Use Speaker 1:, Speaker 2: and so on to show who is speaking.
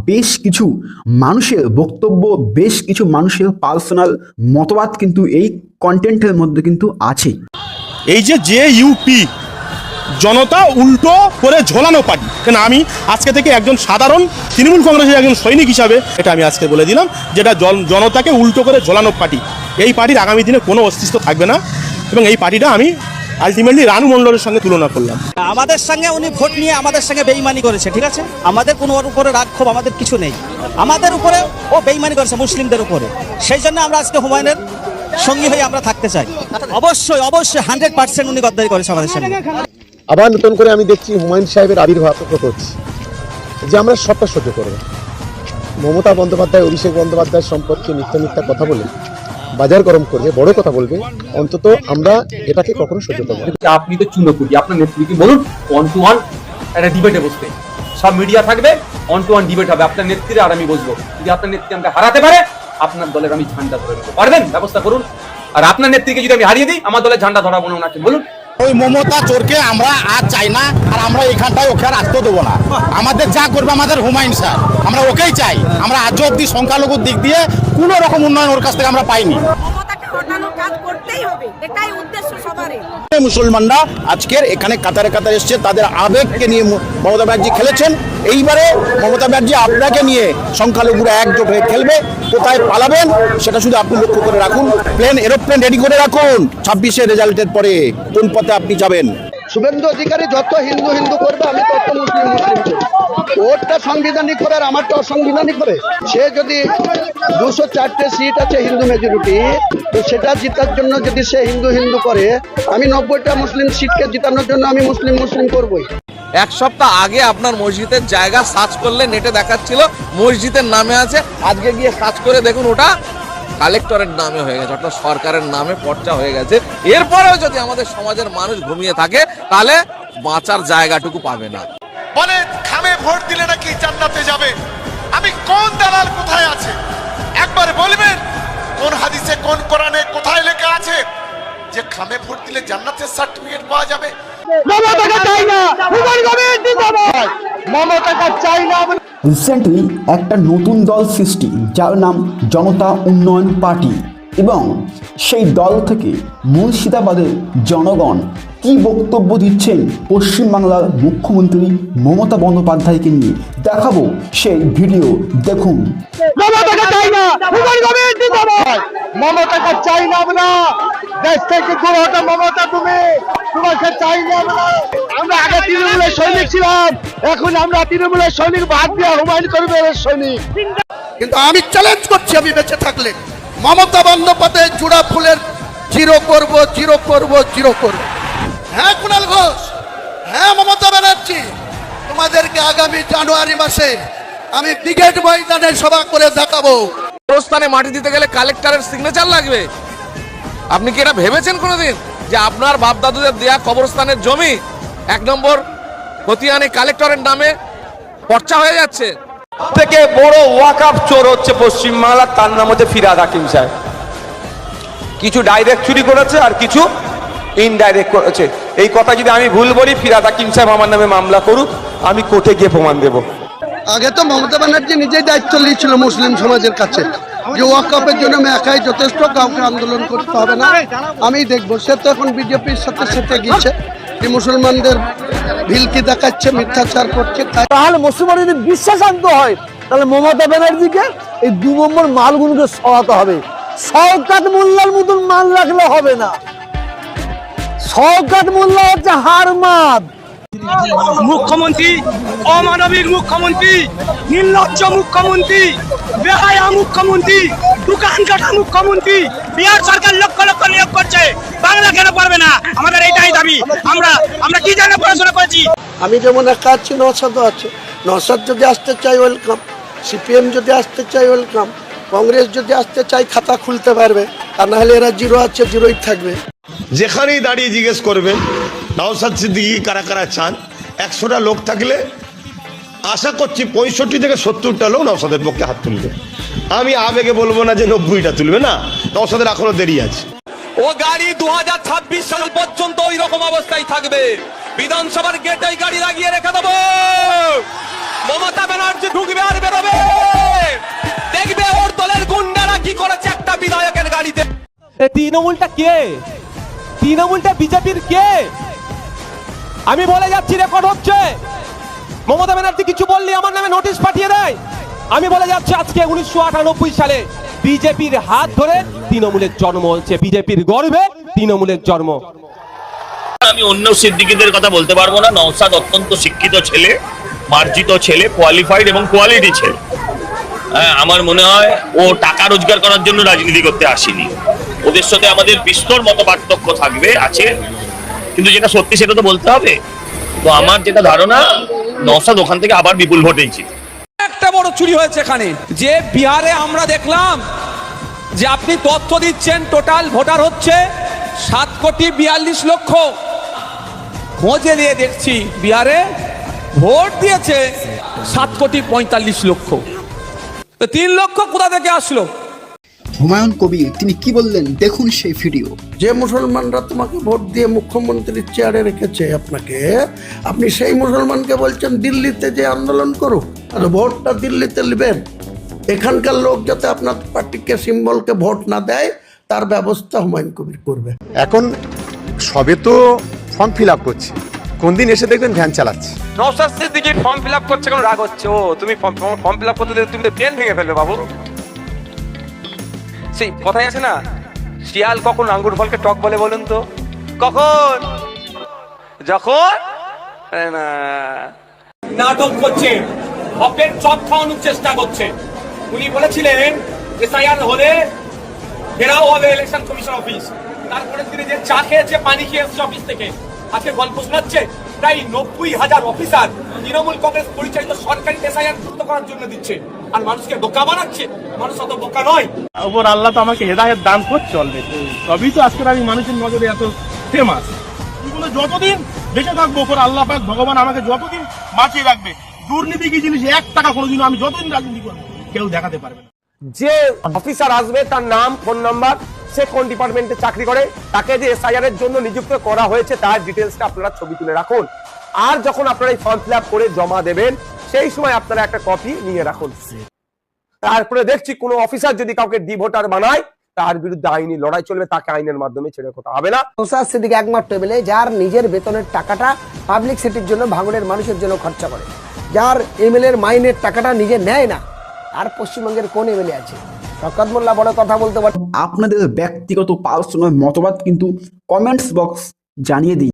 Speaker 1: বেশ কিছু মানুষের বক্তব্য, বেশ কিছু মানুষের পার্সোনাল মতবাদ কিন্তু এই কন্টেন্টের মধ্যে কিন্তু আছে।
Speaker 2: এই যে ইউপি জনতা উল্টো করে ঝোলানো পার্টি, কেন আমি আজকে থেকে একজন সাধারণ তৃণমূল কংগ্রেসের একজন সৈনিক হিসাবে এটা আমি আজকে বলে দিলাম, যেটা জনতাকে উল্টো করে ঝোলানো পার্টি। এই পার্টির আগামী দিনে কোনো অস্তিত্ব থাকবে না এবং এই পার্টিটা আমি আলটিমেটলি রানু মণ্ডলের সঙ্গে তুলনা করলাম।
Speaker 3: আমাদের সঙ্গে উনি ভোট নিয়ে আমাদের সঙ্গে বেইমানি করেছে, ঠিক আছে, আমাদের কোনো ওর উপরে রাগ ক্ষোভ আমাদের কিছু নেই, আমাদের উপরে ও বেইমানি করেছে মুসলিমদের উপরে, সেই জন্য আমরা আজকে হুমায়ুনের সঙ্গী হয়ে আমরা থাকতে চাই। অবশ্যই 100% উনি গদ্দারি করেছে আমাদের সঙ্গে।
Speaker 4: আবার নতুন করে আমি দেখছি হুমায়ুন সাহেবের আবির্ভাব হচ্ছে যে আমরা সবটা সহ্য করবো। মমতা বন্দ্যোপাধ্যায় অভিষেক বন্দ্যোপাধ্যায় সম্পর্কে মিথ্যা কথা বলে বাজার গরম করবে, বড় কথা বলবে, অন্তত আমরা এটাকে কখনো সহ্য করবো না।
Speaker 5: আপনি তো চুনোপুটি, আপনার নেত্রীকে বলুন 1-to-1 একটা ডিবেটে বসতে, সব মিডিয়া থাকবে, 1-to-1 ডিবেট হবে, আপনার নেত্রী আর আমি বসবো। যদি আপনার নেত্রী আমাকে হারাতে পারে, আপনার দলের আমি ঝান্ডা ধরে নেবো, পারবেন? ব্যবস্থা করুন। আর আপনার নেত্রীকে যদি আমি হারিয়ে দিই, আমার দলের ঝান্ডা ধরাবো না ওনাকে, বলুন।
Speaker 6: ওই মমতা চোরকে আমরা আর চাই না, আর আমরা এখানটায় ওকে আর আসতে দেবো না। আমাদের যা করবে আমাদের হুমায়ুন স্যার, আমরা ওকেই চাই। আমরা আজ অব্দি সংখ্যালঘুর দিক দিয়ে কোনো রকম উন্নয়ন ওর কাছ থেকে আমরা পাইনি। মুসলমানরা আজকের এখানে কাতারে কাতারে এসছে, তাদের আবেগকে নিয়ে মমতা ব্যানার্জি খেলেছেন। এইবারে মমতা ব্যানার্জি আপনাকে নিয়ে সংখ্যালঘুরা একজোট হয়ে খেলবে। কোথায় পালাবেন সেটা শুধু আপনি লক্ষ্য করে রাখুন। এরোপ্লেন রেডি করে রাখুন, 26-এর রেজাল্টের পরে কোন পথে আপনি যাবেন।
Speaker 7: শুভেন্দু অধিকারী যত হিন্দু করবে, আমি তত মুসলিম করবো। ওরটা সাংবিধানিক করে আর আমারটা অসাংবিধানিক করে। সে যদি 204টে সিট আছে হিন্দু মেজরিটি, তো সেটা জেতার জন্য যদি সে হিন্দু করে, আমি 90টা মুসলিম সিটকে জেতানোর জন্য আমি মুসলিম করবই।
Speaker 8: এক সপ্তাহ আগে আপনার মসজিদের জায়গা সার্চ করলে নেটে দেখাচ্ছিল মসজিদের নামে আছে, আজকে গিয়ে সার্চ করে দেখুন ওটা কালেক্টরের নামে হয়ে গেছে, অর্থাৎ সরকারের নামে পর্চা হয়ে গেছে। এরপরেও যদি আমাদের সমাজের মানুষ ঘুমিয়ে থাকে, তাহলে বাঁচার জায়গাটুকু পাবে না।
Speaker 6: বলে খামে ভোট দিলে নাকি জান্নাতে যাবে। আমি কোন দালাল কোথায় আছে একবার বলবেন? কোন হাদিসে, কোন কোরআনে কোথায় লেখা আছে যে খামে ভোট দিলে জান্নাতের সার্টিফিকেট পাওয়া যাবে?
Speaker 1: রিসেন্টলি একটা নতুন দল সৃষ্টি, যার নাম জনতা উন্নয়ন পার্টি, এবং সেই দল থেকে মুর্শিদাবাদের জনগণ কি বক্তব্য দিচ্ছেন পশ্চিমবাংলার মুখ্যমন্ত্রী মমতা বন্দ্যোপাধ্যায়কে নিয়ে, দেখাবো সেই ভিডিও, দেখুন।
Speaker 6: মমতাকে চাই না, মমতাকে চাই না আমরা, দেশ থেকে দূর হতে মমতা, তোমাকে চাই না আমরা। আগে তৃণমূলের সৈনিক ছিলাম, এখন আমরা তৃণমূলের সৈনিক বাদ দিয়ে হুমায়ুন কবিরের সৈনিক।
Speaker 7: কিন্তু আমি চ্যালেঞ্জ করছি, আমি বেঁচে থাকলে মমতা বন্দ্যোপাধ্যায় জোড়া ফুলের জিরো করব। হ্যাঁ কুণাল ঘোষ, হ্যাঁ মমতা ব্যানার্জি, তোমাদেরকে আগামী জানুয়ারি মাসে আমি ব্রিগেড ময়দানে সভা করে দেখাবো।
Speaker 8: কবরস্থানে মাটি দিতে গেলে কালেক্টরের সিগনেচার লাগবে। আপনি কি এটা ভেবেছেন কোনোদিন যে আপনার বাপ দাদুদের দেয়া কবরস্থানের জমি 1 নম্বর খতিয়ানে কালেক্টরের নামে পর্চা হয়ে যাচ্ছে?
Speaker 5: থেকে বড় ওয়াকআপ চোর হচ্ছে পশ্চিমবাংলা, তার নাম হচ্ছে ফিরহাদ হাকিম সাহেব। কিছু ডাইরেক্ট চুরি করেছে আর কিছু ইনডাইরেক্ট করেছে। এই কথা যদি আমি ভুল বলি, ফিরহাদ হাকিম সাহেব আমার নামে মামলা করুক, আমি কোর্টে গিয়ে প্রমাণ দেব।
Speaker 7: আগে তো মমতা ব্যানার্জি নিজেই দায়িত্ব নিয়েছিল মুসলিম সমাজের কাছে যে ওয়াকআপের জন্য আমি একাই যথেষ্ট, কাউকে আন্দোলন করতে হবে না, আমি দেখবো। সে তো এখন বিজেপির সাথে গিয়েছে, মুসলমানদের ভিলকি দেখাচ্ছে, মিথ্যাচার করছে।
Speaker 9: তাহলে মুসলমান যদি বিশ্বাসান্ত হয়, তাহলে মমতা ব্যানার্জিকে এই 2 নম্বর মালগুলোকে সরাতে হবে। শওকত মোল্লার মতন মাল রাখলে হবে না। শওকত মোল্লা হচ্ছে হারমাদ
Speaker 3: মুখ্যমন্ত্রী, অমানবিক মুখ্যমন্ত্রী, নির্লজ্জ মুখ্যমন্ত্রী, বেহায়া মুখ্যমন্ত্রী, দোকান কাটা মুখ্যমন্ত্রী। বিহার সরকার লক্ষ লক্ষ নিয়োগ করছে, বাংলা কেন পারবে না? আমাদের এইটাই দাবি। আমরা কি জানে পড়াশোনা করেছি?
Speaker 7: আমি যেমন একা আছি, নওশাদও আছে। নওশাদ যদি আসতে চাই ওয়েলকাম, সিপিএম যদি আসতে চাই ওয়েলকাম, কংগ্রেস যদি আসতে চাই খাতা খুলতে পারবে, আর না হলে এরা জিরো আছে, জিরোই থাকবে।
Speaker 10: যেখানেই দাঁড়িয়ে জিজ্ঞেস করবেন নওশাদ সিদ্দিকী কারা কারা চান, 100টা লোক থাকলে আশা করছি 65 থেকে 70টা লোক নওশাদের পক্ষে হাত তুলবে। আমি আবেগে বলবো না যে 90টা তুলবে, না, নওশাদের এখনো দেরি আছে।
Speaker 8: ও গাড়ি 2026 সাল পর্যন্ত ওই রকম অবস্থায় থাকবে। বিধানসভার গেটে গাড়ি লাগিয়ে রেখে দেবো, মমতা ব্যানার্জি ঢুকবে আর বেরোবে।
Speaker 3: তৃণমূলটা কে? তৃণমূলটা বিজেপির কে? আমি বলে যাচ্ছি, রেকর্ড হচ্ছে। মমতা ব্যানার্জি কিছু বললে আমার নামে নোটিশ পাঠিয়ে দেয়। আমি বলে যাচ্ছি, আজকে 1998 সালে বিজেপির হাত ধরে তৃণমূলের জন্ম হচ্ছে, বিজেপির গর্বে তৃণমূলের জন্ম।
Speaker 11: আমি অন্য সিদ্দিকীদের কথা বলতে পারবো না। নওশাদ অত্যন্ত শিক্ষিত ছেলে, মার্জিত ছেলে, কোয়ালিফাইড এবং কোয়ালিটি ছেলে। হ্যাঁ, আমার মনে হয় ও টাকা রোজগার করার জন্য রাজনীতি করতে আসেনি। ওদের সাথে আমাদের বিস্তর মতো পার্থক্য থাকবে, আছে, কিন্তু যেটা সত্যি সেটা তো বলতে হবে। তো আমার যেটা ধারণা, নওশাদ ওখান থেকে আবার বিপুল ভোটেই
Speaker 3: একটা বড় চুরি হয়েছে এখানে, যে বিহারে আমরা দেখলাম যে আপনি তথ্য দিচ্ছেন টোটাল ভোটার হচ্ছে 7,42,00,000। খোঁজে নিয়ে দেখছি বিহারে ভোট দিয়েছে 7,45,00,000। তো 3 লক্ষ কোথা থেকে আসলো?
Speaker 1: হুমায়ুন কবির তিনি কি বললেন দেখুন সেই ভিডিও।
Speaker 7: যে মুসলমানরা তোমাকে ভোট দিয়ে মুখ্যমন্ত্রীর চেয়ারে রেখেছে আপনাকে, আপনি সেই মুসলমানকে বলছেন দিল্লিতে যে আন্দোলন করুক, আর ভোটটা দিল্লিতে নেবেন। এখানকার লোক যাতে আপনার পার্টিকে সিম্বলকে ভোট না দেয় তার ব্যবস্থা হুমায়ুন কবির করবে।
Speaker 4: এখন সবে তো ফর্ম ফিল আপ করছে, কোন দিন এসে দেখবেন ভ্যান চালাচ্ছে।
Speaker 3: Naushad Siddiqui form fill up করছে, কোনো রাগ হচ্ছে? ও তুমি ফর্ম ফিল আপ করতে তুমি তো ট্রেন ভেঙে ফেলবে বাবু। সেই কথাই আছে না, শিয়াল কখন আঙ্গুর ফলকে টক বলে বলুন তো? কখন? যখন নাটক করছে, অপের চপ খাওয়ানোর চেষ্টা করছে। উনি বলেছিলেন এসআইআর হলে ঘেরাও হবে ইলেকশন কমিশন অফিস। তারপরে তিনি যে চা খেয়েছে, পানি খেয়েছে অফিস থেকে, আজকে গল্প শোনাচ্ছে প্রায় 90,000 অফিসার তৃণমূল কংগ্রেস পরিচালিত সরকারি এসআইআর যুক্ত করার জন্য দিচ্ছে, আর মানুষকে বোকা বানাচ্ছে। মানুষ অত বোকা নয়।
Speaker 2: ওপর আল্লাহ তো আমাকে হেদায়েত দান করছে অলরেডি, তবেই তো আজকের আমি মানুষের নজরে এত ফেমাস। এগুলো যতদিন বেঁচে থাকবো, ওপর আল্লাহ পাক ভগবান আমাকে যতদিন বাঁচিয়ে রাখবে, দুর্নীতি কি জিনিস 1 টাকা কোনোদিন আমি যতদিন রাজনীতি করবো কেউ দেখাতে পারবে না।
Speaker 3: যে অফিসার আসবে তার নাম, ফোন নাম্বার, সে কোন ডিপার্টমেন্টে চাকরি করে, তাকে যে এসআইআর এর জন্য নিযুক্ত করা হয়েছে তার ডিটেলসটা আপনারা ছবি তুলে রাখুন। আর যখন আপনারা এই ফর্ম ফিল আপ করে জমা দেবেন, সেই সময় আপনারা একটা কপি নিয়ে রাখুন। তারপরে দেখছি কোনো অফিসার যদি কাউকে ডিভোটার বানায়, তার বিরুদ্ধে আইনি লড়াই চলবে, তাকে আইনের মাধ্যমে ছেড়ে কথা হবে না।
Speaker 9: নওশাদ সিদ্দিকী একমাত্র এমএলএ যার নিজের বেতনের টাকাটা পাবলিক সিটির জন্য, ভাঙনের মানুষের জন্য খরচা করে, যার এমএলএ এর মাইনের টাকাটা নিজে নেয় না। আর পশ্চিমবঙ্গের কোন এমএলএ আছে? শওকত মোল্লা বড় কথা বলতে পারে।
Speaker 1: আপনাদের ব্যক্তিগত পার্সোনাল মতবাদ কিন্তু কমেন্টস বক্স জানিয়ে দিন।